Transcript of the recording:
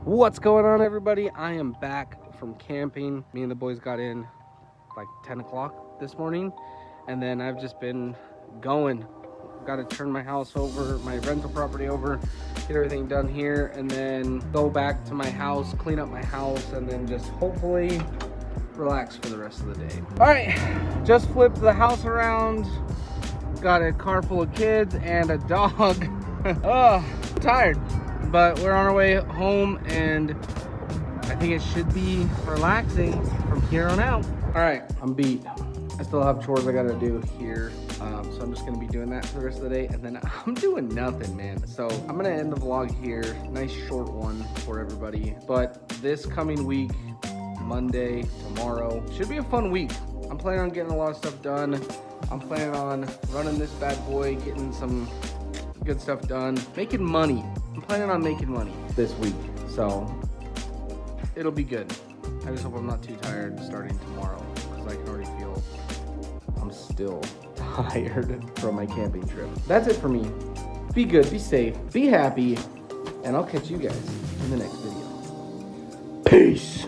What's going on, everybody? I am back from camping. Me and the boys got in like 10 o'clock this morning, and then I've just been going. Got to turn my house over, my rental property over, get everything done here, and then go back to my house, clean up my house, and then just hopefully relax for the rest of the day. All right, just flipped the house around. Got a car full of kids and a dog. Oh, tired, but we're on our way home, and I think it should be relaxing from here on out. All right, I'm beat. I still have chores I gotta do here, so I'm just gonna be doing that for the rest of the day, and then I'm doing nothing, man. So I'm gonna end the vlog here. Nice short one for everybody, but this coming week, Monday, tomorrow, should be a fun week. I'm planning on getting a lot of stuff done. I'm planning on running this bad boy, getting some good stuff done, making money. I'm planning on making money this week, so it'll be good. I just hope I'm not too tired starting tomorrow, because I can already feel I'm still tired from my camping trip. That's it for me. Be good, be safe, be happy, and I'll catch you guys in the next video. Peace.